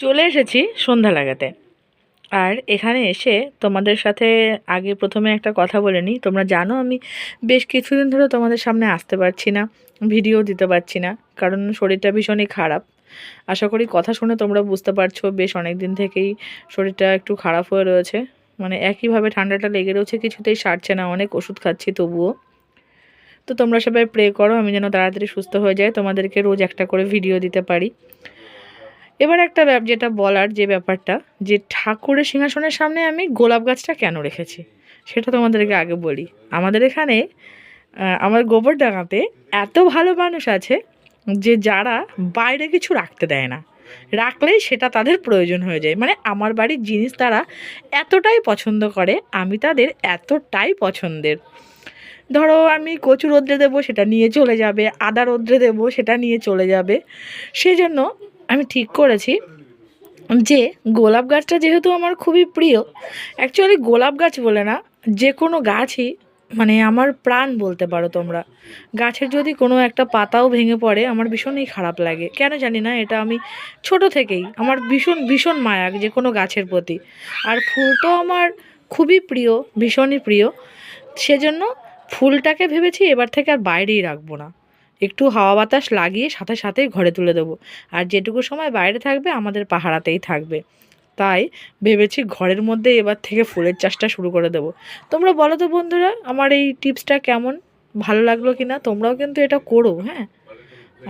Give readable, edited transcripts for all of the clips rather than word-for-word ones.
চলে এসেছি সন্ধ্যা লাগাতে। আর এখানে এসে তোমাদের সাথে আগে প্রথমে একটা কথা বলে নিই। তোমরা জানো আমি বেশ কিছুদিন ধরে তোমাদের সামনে আসতে পারছি না, ভিডিও দিতে পারছি না, কারণ শরীরটা ভীষণই খারাপ। আশা করি কথা শুনে তোমরা বুঝতে পারছো বেশ অনেক দিন থেকেই শরীরটা একটু খারাপ হয়ে রয়েছে। মানে একইভাবে ঠান্ডাটা লেগে রয়েছে, কিছুতেই সারছে না, অনেক ওষুধ খাচ্ছি তবুও। তো তোমরা সবাই প্রে করো আমি যেন তাড়াতাড়ি সুস্থ হয়ে যাই, তোমাদেরকে রোজ একটা করে ভিডিও দিতে পারি। এবার একটা যেটা বলার যে ব্যাপারটা, যে ঠাকুরের সিংহাসনের সামনে আমি গোলাপ গাছটা কেন রেখেছি সেটা তোমাদেরকে আগে বলি। আমাদের এখানে আমার গোবরডাঙ্গাতে এত ভালো মানুষ আছে যে যারা বাইরে কিছু রাখতে দেয় না, রাখলেই সেটা তাদের প্রয়োজন হয়ে যায়। মানে আমার বাড়ির জিনিস তারা এতটাই পছন্দ করে, আমি তাদের এতটাই পছন্দের। ধরো আমি কচু রোদ্রে দেবো, সেটা নিয়ে চলে যাবে, আদা রোদ্রে দেবো, সেটা নিয়ে চলে যাবে। সেই জন্য আমি ঠিক করেছি যে গোলাপ গাছটা যেহেতু আমার খুবই প্রিয়, অ্যাকচুয়ালি গোলাপ গাছ বলে না, যে কোনো গাছই মানে আমার প্রাণ বলতে পারো তোমরা। গাছের যদি কোনো একটা পাতাও ভেঙে পড়ে আমার ভীষণই খারাপ লাগে, কেন জানি না। এটা আমি ছোট থেকেই আমার ভীষণ ভীষণ মায়া যে কোনো গাছের প্রতি। আর ফুল তো আমার খুবই প্রিয়, ভীষণই প্রিয়। সেজন্য ফুলটাকে ভেবেছি এবার থেকে আর বাইরেই রাখবো না, একটু হাওয়া বাতাস লাগিয়ে সাথে সাথেই ঘরে তুলে দেবো। আর যেটুকু সময় বাইরে থাকবে আমাদের পাহারাতেই থাকবে। তাই ভেবেছি ঘরের মধ্যে এবার থেকে ফুলের চাষটা শুরু করে দেবো। তোমরা বলো তো বন্ধুরা, আমার এই টিপসটা কেমন, ভালো লাগলো কি না? তোমরাও কিন্তু এটা করো, হ্যাঁ।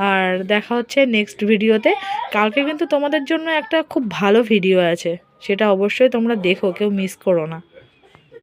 আর দেখা হচ্ছে নেক্সট ভিডিওতে। কালকে কিন্তু তোমাদের জন্য একটা খুব ভালো ভিডিও আছে, সেটা অবশ্যই তোমরা দেখো, কেউ মিস করো না।